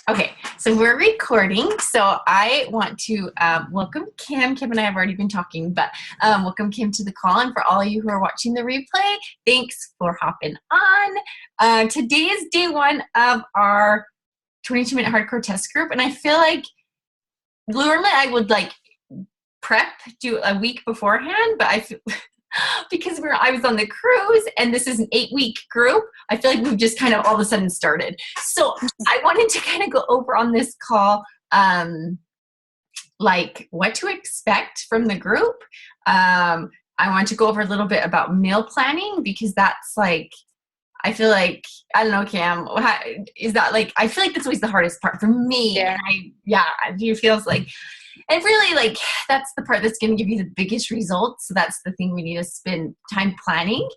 Okay, so we're recording. So I want to welcome Kim. Kim and I have already been talking, but welcome Kim to the call. And for all of you who are watching the replay, thanks for hopping on. Today is day one of our 22-minute hardcore test group. And I feel like normally I would like do a week beforehand, but I feel because I was on the cruise and this is an 8-week group, I feel like we've just kind of all of a sudden started. So I wanted to kind of go over on this call, like what to expect from the group. I want to go over a little bit about meal planning because that's like, I feel like, I don't know, Cam, is that like, I feel like that's always the hardest part for me. Yeah. It feels like, and really, like, that's the part that's going to give you the biggest results. So that's the thing we need to spend time planning.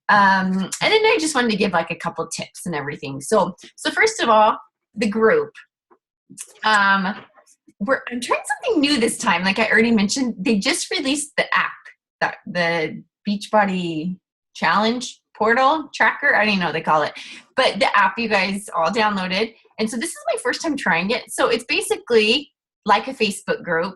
And then I just wanted to give, like, a couple tips and everything. So first of all, the group. I'm trying something new this time. Like I already mentioned, they just released the app, the Beachbody Challenge portal tracker. I don't even know what they call it. But the app you guys all downloaded. And so this is my first time trying it. So it's basically like a Facebook group.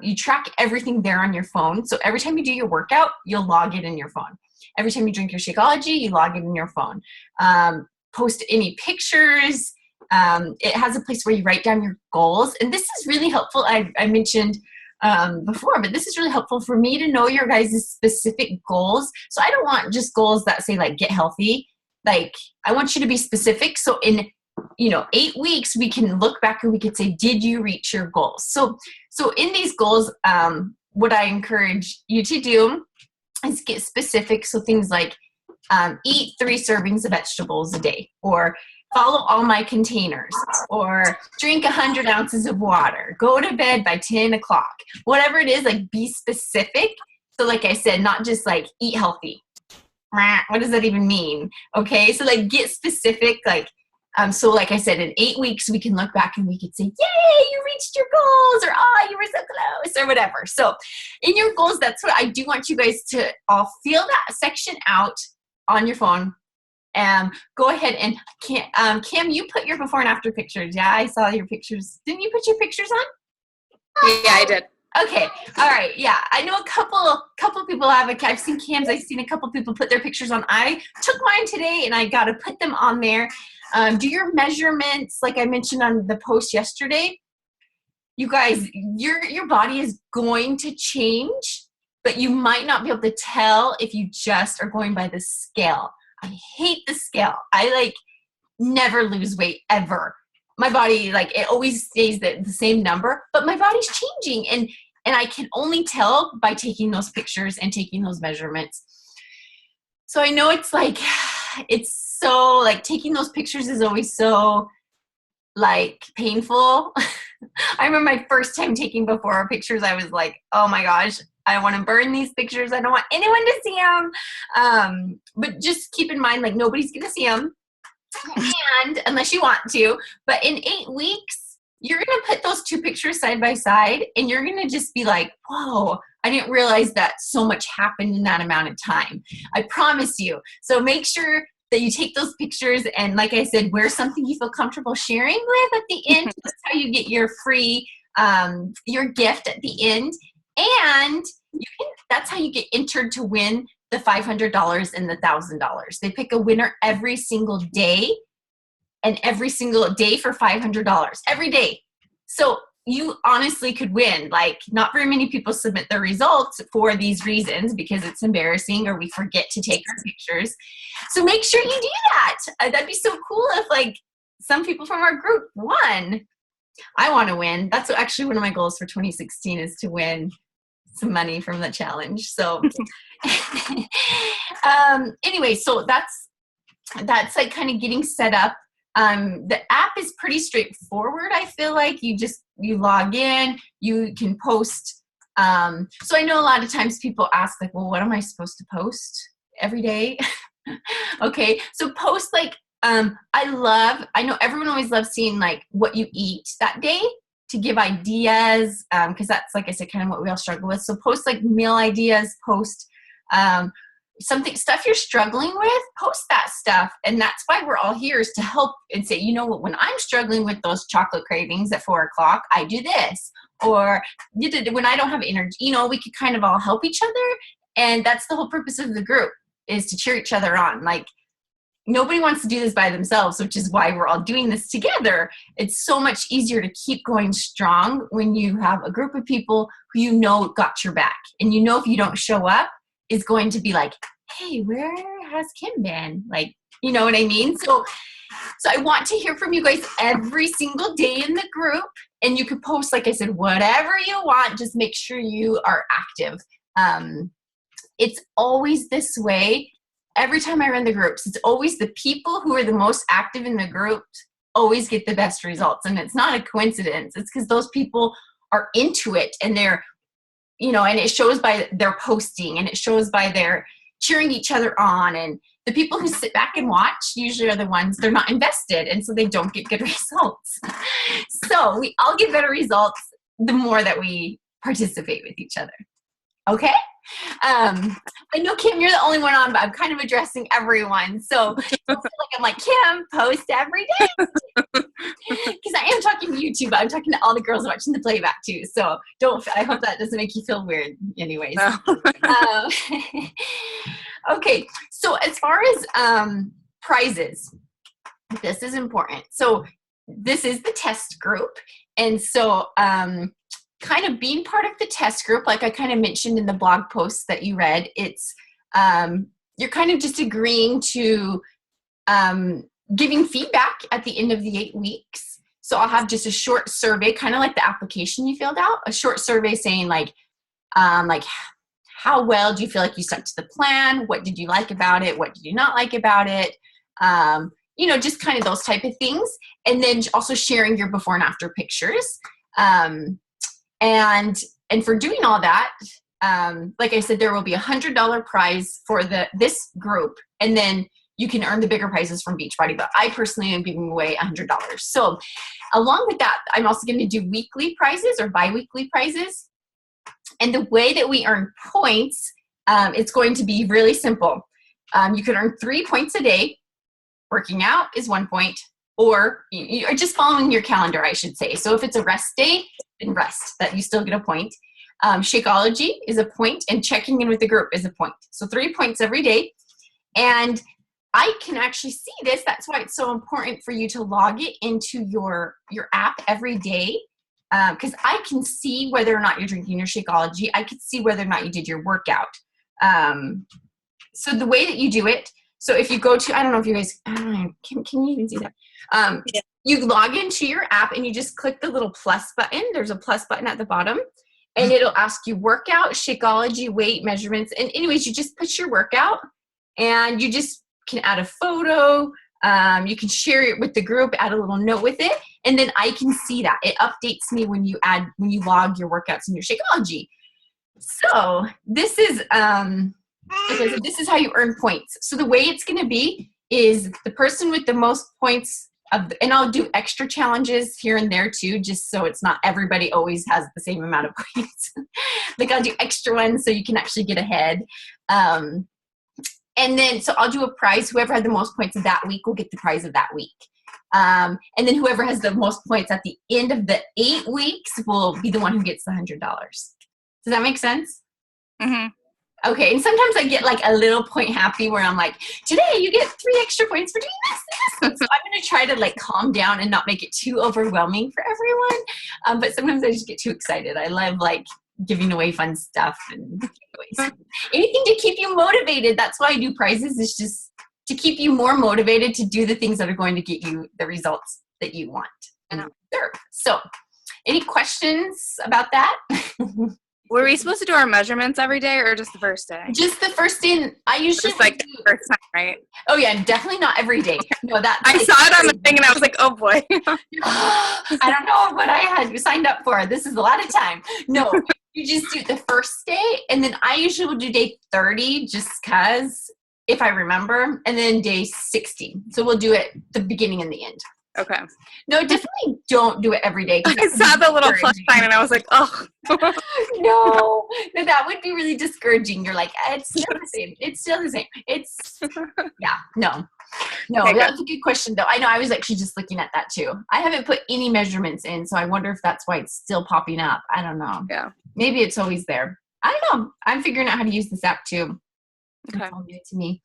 You track everything there on your phone. So every time you do your workout, you'll log it in your phone. Every time you drink your Shakeology, you log it in your phone. Post any pictures. It has a place where you write down your goals. And this is really helpful. I mentioned before, but this is really helpful for me to know your guys' specific goals. So I don't want just goals that say like get healthy. Like I want you to be specific. So in 8 weeks, we can look back and we could say, did you reach your goals? So in these goals, what I encourage you to do is get specific. So things like eat 3 servings of vegetables a day, or follow all my containers, or drink 100 ounces of water, go to bed by 10 o'clock, whatever it is, like be specific. So like I said, not just like eat healthy. What does that even mean? Okay. So like get specific, like, so like I said, in 8 weeks, we can look back and we could say, yay, you reached your goals, or oh, you were so close, or whatever. So in your goals, that's what I do want you guys to all fill that section out on your phone. Go ahead and Kim, you put your before and after pictures. Yeah, I saw your pictures. Didn't you put your pictures on? Yeah, I did. Okay. All right. Yeah. I know a couple people I've seen Cam's. I've seen a couple people put their pictures on. I took mine today and I got to put them on there. Do your measurements. Like I mentioned on the post yesterday, you guys, your body is going to change, but you might not be able to tell if you just are going by the scale. I hate the scale. I like never lose weight ever. My body, like, it always stays the same number, but my body's changing. And I can only tell by taking those pictures and taking those measurements. So I know it's so like taking those pictures is always so like painful. I remember my first time taking before pictures, I was like, oh my gosh, I want to burn these pictures. I don't want anyone to see them. But just keep in mind, like nobody's going to see them. And unless you want to, but in 8 weeks, you're going to put those 2 pictures side by side and you're going to just be like, whoa, I didn't realize that so much happened in that amount of time. I promise you. So make sure that you take those pictures and like I said, wear something you feel comfortable sharing with at the end. That's how you get your free, your gift at the end. And that's how you get entered to win the $500 and the $1,000. They pick a winner every single day, and every single day for $500 every day. So you honestly could win. Like not very many people submit their results for these reasons because it's embarrassing or we forget to take our pictures. So make sure you do that. That'd be so cool if like some people from our group won. I want to win. That's actually one of my goals for 2016 is to win some money from the challenge. So anyway, so that's like kind of getting set up. The app is pretty straightforward. I feel like you log in, you can post. So I know a lot of times people ask like, well, what am I supposed to post every day? Okay. So post like, I know everyone always loves seeing like what you eat that day to give ideas. Cause that's, like I said, kind of what we all struggle with. So post like meal ideas, post, stuff you're struggling with, post that stuff. And that's why we're all here, is to help and say, you know what, when I'm struggling with those chocolate cravings at 4 o'clock, I do this. Or when I don't have energy, you know, we could kind of all help each other. And that's the whole purpose of the group, is to cheer each other on. Like, nobody wants to do this by themselves, which is why we're all doing this together. It's so much easier to keep going strong when you have a group of people who you know got your back. And you know if you don't show up, is going to be like, hey, where has Kim been? Like, you know what I mean? So I want to hear from you guys every single day in the group. And you could post, like I said, whatever you want. Just make sure you are active. It's always this way. Every time I run the groups, it's always the people who are the most active in the group always get the best results. And it's not a coincidence. It's because those people are into it, and they're, you know, and it shows by their posting, and it shows by their cheering each other on. And the people who sit back and watch usually are the ones, they're not invested, and so they don't get good results. So we all get better results the more that we participate with each other. Okay? I know, Kim, you're the only one on, but I'm kind of addressing everyone. So don't feel like I'm like, Kim, post every day. Because I am talking to you too, but I'm talking to all the girls watching the playback too. So I hope that doesn't make you feel weird anyways. Okay, so as far as prizes, this is important. So this is the test group. And so kind of being part of the test group, like I kind of mentioned in the blog post that you read, it's you're kind of just agreeing to giving feedback at the end of the 8 weeks. So I'll have just a short survey, kind of like the application you filled out, a short survey saying like how well do you feel like you stuck to the plan? What did you like about it? What did you not like about it? You know, just kind of those type of things. And then also sharing your before and after pictures. And for doing all that, like I said, there will be $100 prize for this group, and then you can earn the bigger prizes from Beachbody. But I personally am giving away $100. So along with that, I'm also going to do weekly prizes or bi-weekly prizes. And the way that we earn points, it's going to be really simple. You can earn 3 points a day. Working out is 1 point, or you're just following your calendar, I should say. So if it's a rest day, then rest, that you still get a point. Shakeology is a point, and checking in with the group is a point. So 3 points every day. And I can actually see this. That's why it's so important for you to log it into your app every day. Because I can see whether or not you're drinking your Shakeology. I can see whether or not you did your workout. So the way that you do it, so if you go to, I don't know if you guys, I don't know, can you even see that? Yeah. You log into your app and you just click the little plus button. There's a plus button at the bottom, and it'll ask you workout, Shakeology, weight, measurements. And anyways, you just put your workout, and you just can add a photo. You can share it with the group, add a little note with it. And then I can see that. It updates me when you log your workouts in your Shakeology. So this is, this is how you earn points. So the way it's going to be is the person with the most points and I'll do extra challenges here and there too, just so it's not everybody always has the same amount of points. Like I'll do extra ones so you can actually get ahead. And then, so I'll do a prize. Whoever had the most points of that week will get the prize of that week. And then whoever has the most points at the end of the 8 weeks will be the one who gets the $100. Does that make sense? Mm-hmm. Okay, and sometimes I get like a little point happy where I'm like, today you get 3 extra points for doing this. So I'm going to try to like calm down and not make it too overwhelming for everyone. But sometimes I just get too excited. I love like giving away fun stuff and anything to keep you motivated. That's why I do prizes, is just to keep you more motivated to do the things that are going to get you the results that you want and deserve. So any questions about that? Were we supposed to do our measurements every day or just the first day? Just the first day. I usually just like the first time, right? Oh yeah, definitely not every day. No, that I saw it on the thing and I was like, oh boy. I don't know what I had signed up for. This is a lot of time. No, you just do the first day, and then I usually will do day 30 just because if I remember, and then day 60. So we'll do it the beginning and the end. Okay. No, definitely don't do it every day. 'Cause I saw the little plus sign and I was like, oh. no, that would be really discouraging. You're like, it's still the same. It's still the same. It's, yeah, no. Okay, That was a good question, though. I know I was actually just looking at that, too. I haven't put any measurements in, so I wonder if that's why it's still popping up. I don't know. Yeah. Maybe it's always there. I don't know. I'm figuring out how to use this app, too. Okay. It's all new to me.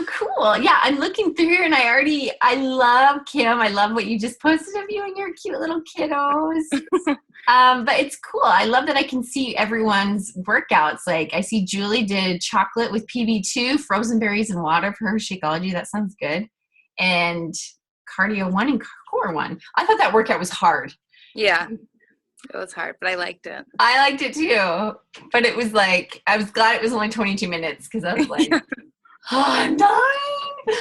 Cool. Yeah, I'm looking through here and I love Kim. I love what you just posted of you and your cute little kiddos. But it's cool. I love that I can see everyone's workouts. Like I see Julie did chocolate with PB2, frozen berries and water for her Shakeology. That sounds good. And cardio 1 and core 1. I thought that workout was hard. Yeah. It was hard, but I liked it. I liked it too. But it was like, I was glad it was only 22 minutes because I was like, oh, I'm dying.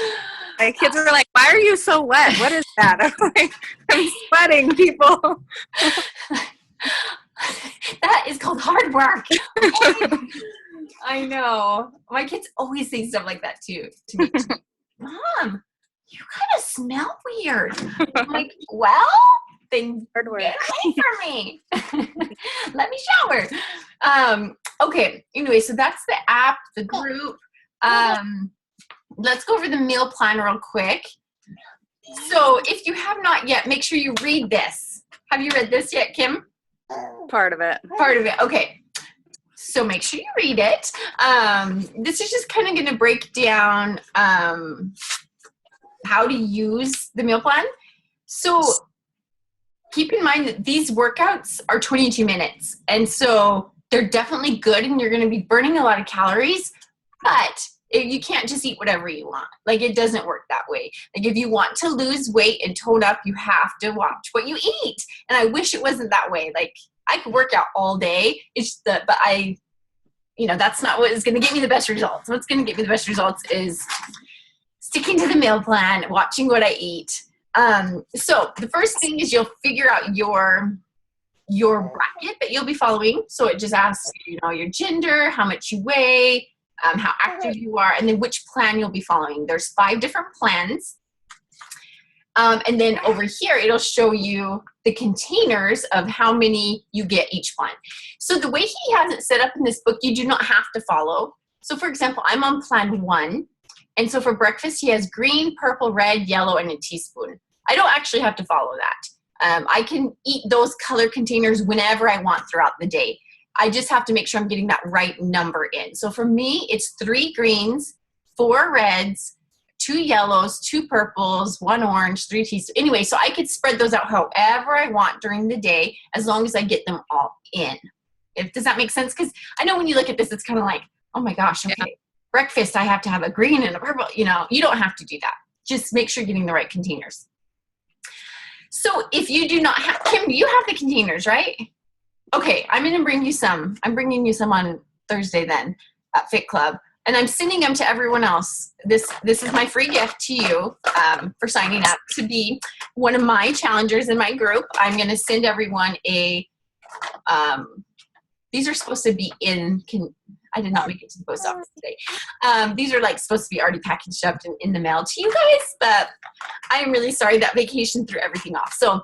My kids were like, why are you so wet? What is that? I'm like, I'm sweating, people. That is called hard work. I know. My kids always say stuff like that too to me. Mom, you kind of smell weird. I'm like, well, then Hard work. get away from me. Let me shower. Okay. Anyway, so that's the app, the group. Let's go over the meal plan real quick. So if you have not yet, make sure you read this. Have you read this yet, Kim? Part of it. Part of it. Okay. So make sure you read it. This is just kind of going to break down how to use the meal plan. So keep in mind that these workouts are 22 minutes. And so they're definitely good and you're going to be burning a lot of calories, but you can't just eat whatever you want. Like it doesn't work that way. Like if you want to lose weight and tone up, you have to watch what you eat. And I wish it wasn't that way. Like I could work out all day. But that's not what is going to give me the best results. What's going to give me the best results is sticking to the meal plan, watching what I eat. So the first thing is you'll figure out your bracket that you'll be following. So it just asks, your gender, how much you weigh, how active you are, and then which plan you'll be following. There's 5 different plans. And then over here, it'll show you the containers of how many you get each plan. So the way he has it set up in this book, you do not have to follow. So for example, I'm on plan 1. And so for breakfast, he has green, purple, red, yellow, and a teaspoon. I don't actually have to follow that. I can eat those color containers whenever I want throughout the day. I just have to make sure I'm getting that right number in. So for me, it's 3 greens, 4 reds, 2 yellows, 2 purples, 1 orange, 3 teaspoons. Anyway, so I could spread those out however I want during the day as long as I get them all in. Does that make sense? Because I know when you look at this, it's kind of like, oh my gosh, okay. Yeah. Breakfast, I have to have a green and a purple. You don't have to do that. Just make sure you're getting the right containers. So if you do not have, Kim, you have the containers, right? Okay, I'm going to bring you some. I'm bringing you some on Thursday then at Fit Club. And I'm sending them to everyone else. This is my free gift to you for signing up to be one of my challengers in my group. I'm going to send everyone a, these are supposed to be I did not make it to the post office today. These are supposed to be already packaged up in the mail to you guys, but I am really sorry that vacation threw everything off. So,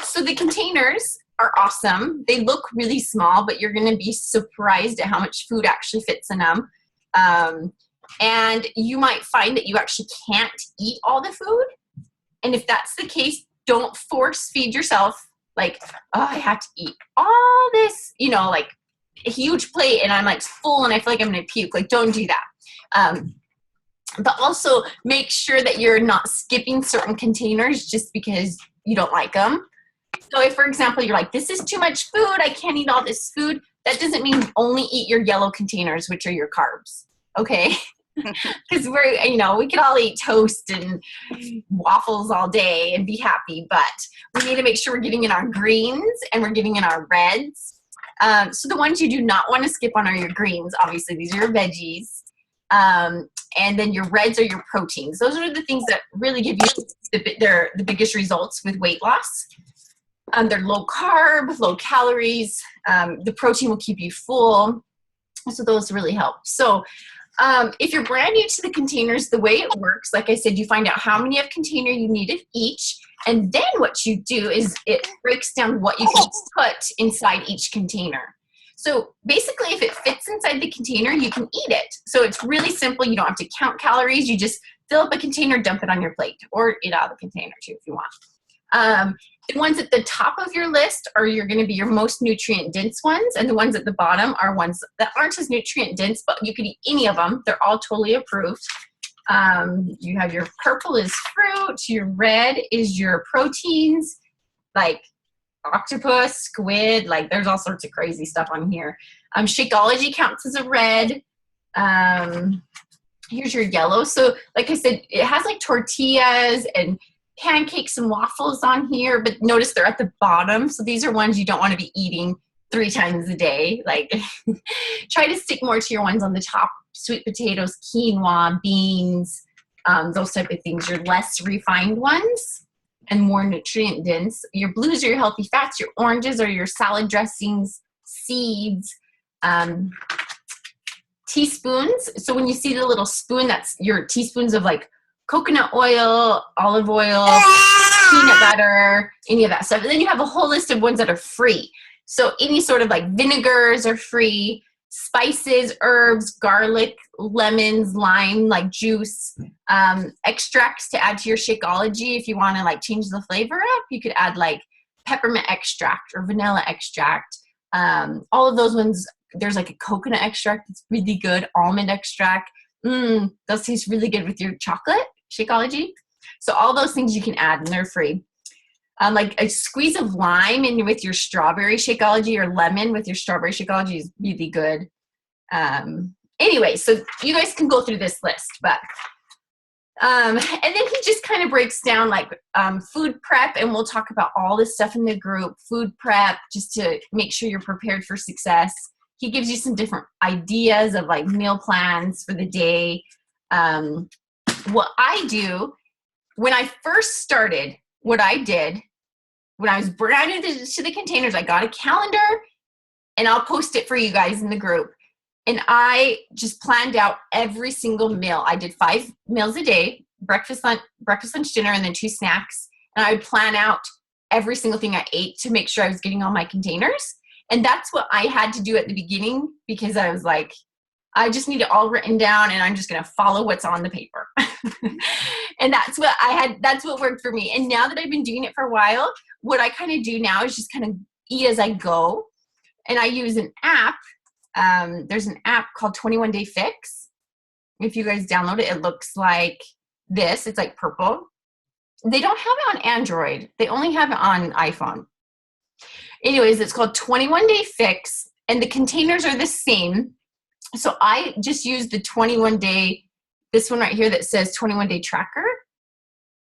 so the containers are awesome. They look really small, but you're going to be surprised at how much food actually fits in them. And you might find that you actually can't eat all the food. And if that's the case, don't force feed yourself. Like, oh, I have to eat all this, a huge plate and I'm full and I feel like I'm going to puke. Don't do that. But also make sure that you're not skipping certain containers just because you don't like them. So if, for example, you're like, this is too much food, I can't eat all this food, that doesn't mean only eat your yellow containers, which are your carbs, okay? Because we could all eat toast and waffles all day and be happy, but we need to make sure we're getting in our greens and we're getting in our reds. So the ones you do not want to skip on are your greens. Obviously, these are your veggies. And then your reds are your proteins. Those are the things that really give you the biggest results with weight loss. They're low carb, low calories. The protein will keep you full. So those really help. So If you're brand new to the containers, the way it works, like I said, you find out how many of container you need of each, and then what you do is it breaks down what you can put inside each container. So basically, if it fits inside the container, you can eat it. So it's really simple. You don't have to count calories. You just fill up a container, dump it on your plate, or eat out of the container too if you want. The ones at the top of your list are going to be your most nutrient dense ones, and the ones at the bottom are ones that aren't as nutrient dense, but you could eat any of them. They're all totally approved. You have your purple is fruit, your red is your proteins, like octopus, squid, like there's all sorts of crazy stuff on here. Shakeology counts as a red. Here's your yellow. So like I said, it has like tortillas and pancakes and waffles on here, but notice they're at the bottom. So these are ones you don't want to be eating 3 times a day. Like try to stick more to your ones on the top. Sweet potatoes, quinoa, beans, those type of things. Your less refined ones and more nutrient dense. Your blues are your healthy fats. Your oranges are your salad dressings, seeds, teaspoons. So when you see the little spoon, that's your teaspoons of like coconut oil, olive oil, peanut butter, any of that stuff. And then you have a whole list of ones that are free. So any sort of like vinegars are free, spices, herbs, garlic, lemons, lime, like juice, extracts to add to your Shakeology. If you want to like change the flavor up, you could add like peppermint extract or vanilla extract. All of those ones, there's like a coconut extract that's really good, almond extract. Those taste really good with your chocolate Shakeology. So all those things you can add and they're free. Like a squeeze of lime in with your strawberry Shakeology or lemon with your strawberry Shakeology is really good. Anyway, so you guys can go through this list, but and then he just kind of breaks down like food prep, and we'll talk about all this stuff in the group. Food prep, just to make sure you're prepared for success. He gives you some different ideas of like meal plans for the day. What I do when I first started, what I did when I was brand new to the containers, I got a calendar and I'll post it for you guys in the group. And I just planned out every single meal. I did 5 meals a day, breakfast, lunch, dinner, and then 2 snacks. And I would plan out every single thing I ate to make sure I was getting all my containers. And that's what I had to do at the beginning because I was like, I just need it all written down and I'm just going to follow what's on the paper. And that's what worked for me. And now that I've been doing it for a while, what I kind of do now is just kind of eat as I go. And I use an app. There's an app called 21 Day Fix. If you guys download it, it looks like this. It's like purple. They don't have it on Android. They only have it on iPhone. Anyways, it's called 21 Day Fix, and the containers are the same. So I just use the 21 day, this one right here that says 21 Day Tracker.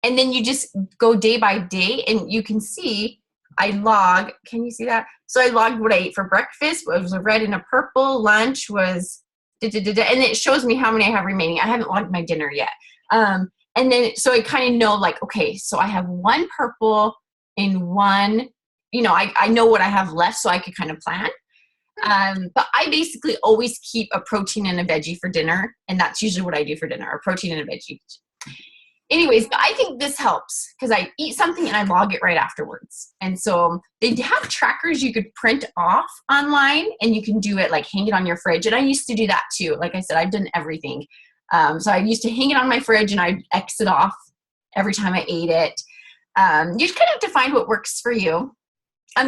And then you just go day by day, and you can see I log. Can you see that? So I logged what I ate for breakfast. It was a red and a purple. Lunch was and it shows me how many I have remaining. I haven't logged my dinner yet. And then so I kind of know like, okay, so I have 1 purple and 1. I know what I have left, so I could kind of plan. But I basically always keep a protein and a veggie for dinner, and that's usually what I do for dinner: a protein and a veggie. Anyways, I think this helps because I eat something and I log it right afterwards. And so they have trackers you could print off online, and you can do it like hang it on your fridge. And I used to do that too. Like I said, I've done everything. So I used to hang it on my fridge and I'd X it off every time I ate it. You just kind of have to find what works for you.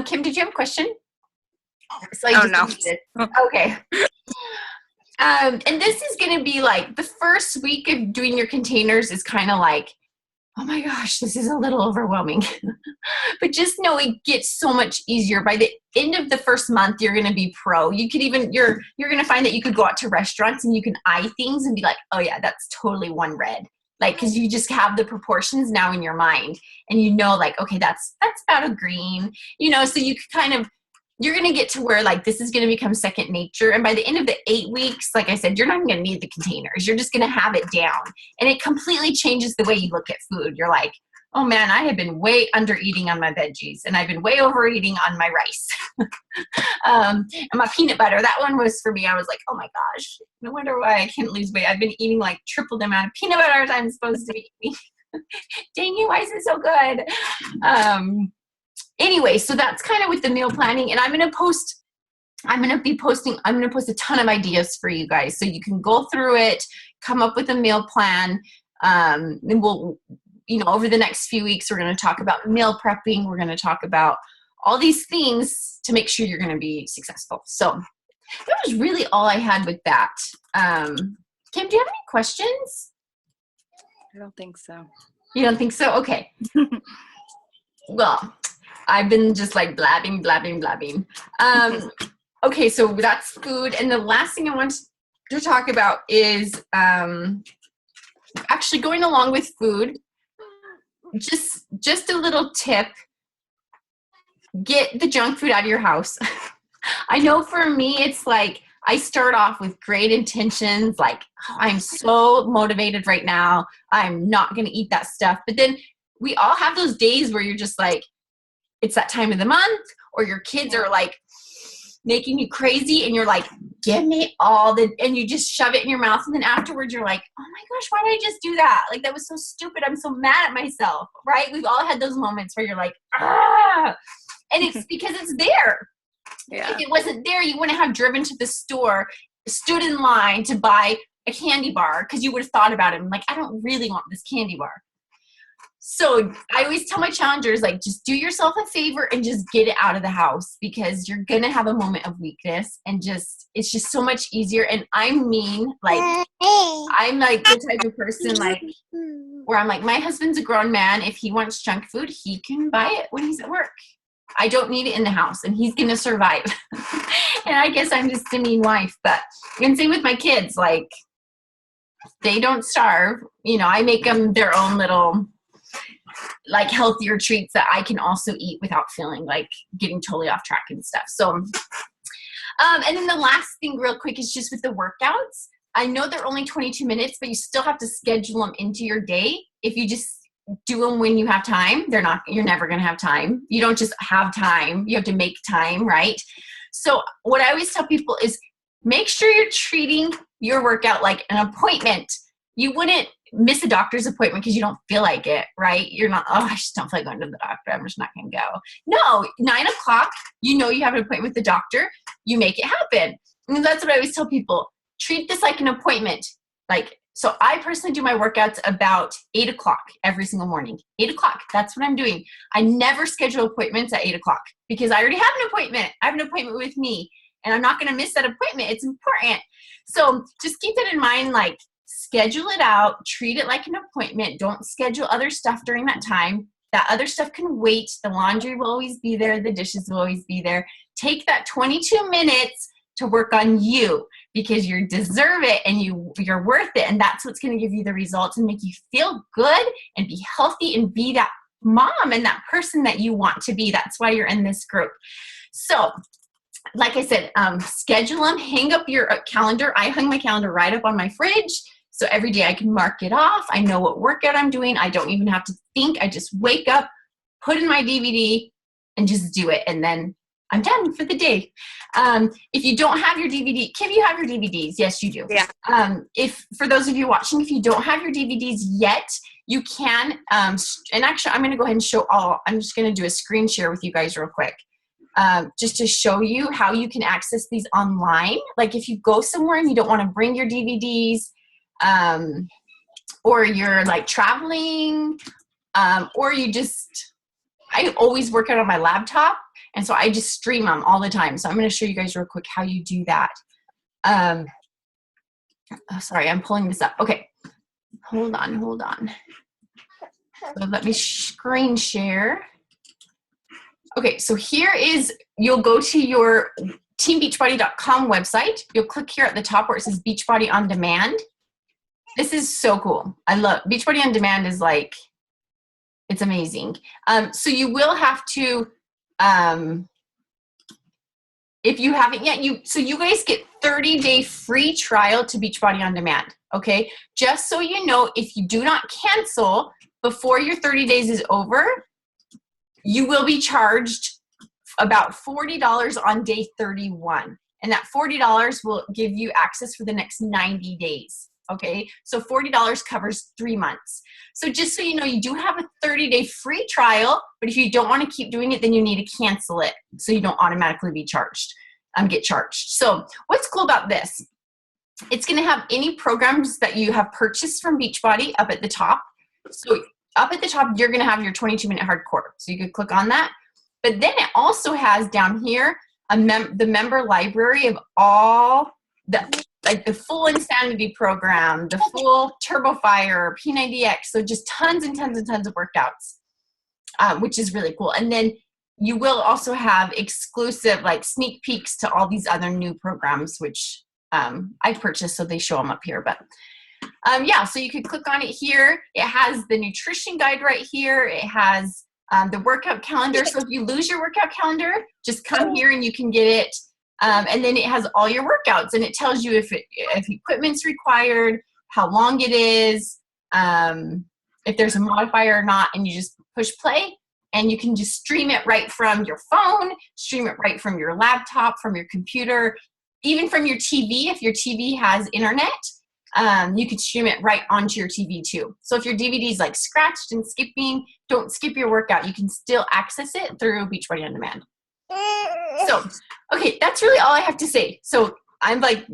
Kim, did you have a question? So no. Okay. And this is going to be like the first week of doing your containers is kind of like, oh my gosh, this is a little overwhelming. But just know it gets so much easier. By the end of the first month, you're going to be pro. You could even, you're going to find that you could go out to restaurants and you can eye things and be like, oh yeah, that's totally 1 red. Like, cause you just have the proportions now in your mind and you know, like, okay, that's about a green, so you could kind of, you're going to get to where like this is going to become second nature. And by the end of the 8 weeks, like I said, you're not going to need the containers. You're just going to have it down. And it completely changes the way you look at food. You're like, Oh man, I have been way under eating on my veggies, and I've been way overeating on my rice. And my peanut butter, that one was for me. I was like, oh my gosh, no wonder why I can't lose weight. I've been eating like triple the amount of peanut butter as I'm supposed to be eating. Dang you, why is it so good? Anyway, so that's kind of with the meal planning, and I'm going to post a ton of ideas for you guys so you can go through it, come up with a meal plan. And we'll, over the next few weeks, we're going to talk about meal prepping. We're going to talk about all these things to make sure you're going to be successful. So that was really all I had with that. Kim, do you have any questions? I don't think so. You don't think so? Okay. Well, I've been just like blabbing. Okay, so that's food. And the last thing I want to talk about is actually going along with food. Just a little tip. Get the junk food out of your house. I know for me, it's like I start off with great intentions, like, oh, I'm so motivated right now. I'm not going to eat that stuff. But then we all have those days where you're just like, it's that time of the month, or your kids are like making you crazy and you're like, give me and you just shove it in your mouth. And then afterwards you're like, oh my gosh, why did I just do that? Like, that was so stupid. I'm so mad at myself, right? We've all had those moments where you're like, ah, and it's because it's there. Yeah. If it wasn't there, you wouldn't have driven to the store, stood in line to buy a candy bar because you would have thought about it. I'm like, I don't really want this candy bar. So I always tell my challengers, like, just do yourself a favor and just get it out of the house, because you're going to have a moment of weakness, and it's just so much easier. And I'm mean, like, I'm like the type of person, like, where I'm like, my husband's a grown man. If he wants junk food, he can buy it when he's at work. I don't need it in the house, and he's going to survive. And I guess I'm just a mean wife, but and same with my kids, like, they don't starve. I make them their own little, like, healthier treats that I can also eat without feeling like getting totally off track and stuff. So, and then the last thing real quick is just with the workouts. I know they're only 22 minutes, but you still have to schedule them into your day. If you just do them when you have time, you're never going to have time. You don't just have time. You have to make time, right? So what I always tell people is make sure you're treating your workout like an appointment. You wouldn't miss a doctor's appointment because you don't feel like it, right? You're not, oh, I just don't feel like going to the doctor. I'm just not going to go. No, 9 o'clock, you have an appointment with the doctor. You make it happen. And that's what I always tell people. Treat this like an appointment. So I personally do my workouts about 8 o'clock every single morning. 8 o'clock, that's what I'm doing. I never schedule appointments at 8 o'clock because I already have an appointment. I have an appointment with me, and I'm not going to miss that appointment. It's important. So just keep that in mind, like, schedule it out, treat it like an appointment. Don't schedule other stuff during that time. That other stuff can wait. The laundry will always be there. The dishes will always be there. Take that 22 minutes to work on you, because you deserve it and you're worth it. And that's what's going to give you the results and make you feel good and be healthy and be that mom and that person that you want to be. That's why you're in this group. So like I said, schedule them, hang up your calendar. I hung my calendar right up on my fridge. So every day I can mark it off. I know what workout I'm doing. I don't even have to think. I just wake up, put in my DVD, and just do it. And then I'm done for the day. If you don't have your DVD, Kim, you have your DVDs. Yes, you do. Yeah. If for those of you watching, if you don't have your DVDs yet, you can. And actually, I'm going to go ahead and show all. I'm just going to do a screen share with you guys real quick. Just to show you how you can access these online. Like if you go somewhere and you don't want to bring your DVDs, or you're like traveling, or I always work out on my laptop, and so I just stream them all the time. So I'm going to show you guys real quick how you do that. Oh, sorry, I'm pulling this up. Okay, hold on. So let me screen share. Okay, so here is, you'll go to your teambeachbody.com website. You'll click here at the top where it says Beachbody On Demand. This is so cool. I love Beachbody On Demand. Is like, it's amazing. So you will have to, if you haven't yet, so you guys get 30-day free trial to Beachbody On Demand. Okay, just so you know, if you do not cancel before your 30 days is over, you will be charged about $40 on day 31. And that $40 will give you access for the next 90 days. Okay, so $40 covers 3 months. So just so you know, you do have a 30-day free trial, but if you don't want to keep doing it, then you need to cancel it so you don't automatically be charged, get charged. So what's cool about this? It's going to have any programs that you have purchased from Beachbody up at the top. So up at the top, you're going to have your 22-minute hardcore. So you could click on that. But then it also has down here the member library of all the full Insanity program, the full Turbo Fire, P90X. So just tons and tons and tons of workouts, which is really cool. And then you will also have exclusive like sneak peeks to all these other new programs, which I purchased, so they show them up here. But yeah, so you can click on it here. It has the nutrition guide right here. It has the workout calendar. So if you lose your workout calendar, just come here and you can get it. And then it has all your workouts, and it tells you if equipment's required, how long it is, if there's a modifier or not, and you just push play, and you can just stream it right from your phone, stream it right from your laptop, from your computer, even from your TV. If your TV has internet, you could stream it right onto your TV too. So if your DVD is like scratched and skipping, don't skip your workout. You can still access it through Beachbody On Demand. So, okay, that's really all I have to say. So I'm at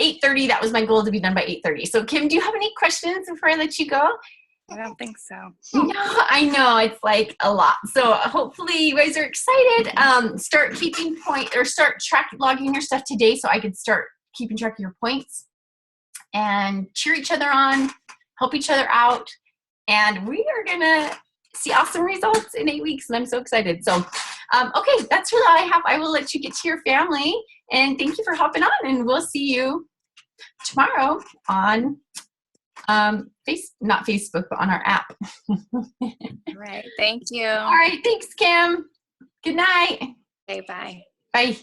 8:30. That was my goal, to be done by 8:30. So Kim, do you have any questions before I let you go? I don't think so. No, I know it's like a lot. So hopefully you guys are excited. Start keeping start logging your stuff today so I could start keeping track of your points and cheer each other on, help each other out. And we are going to see awesome results in 8 weeks. And I'm so excited. So, okay, that's really all I have. I will let you get to your family. And thank you for hopping on. And we'll see you tomorrow on not Facebook, but on our app. All right. Thank you. All right. Thanks, Kim. Good night. Okay, bye. Bye.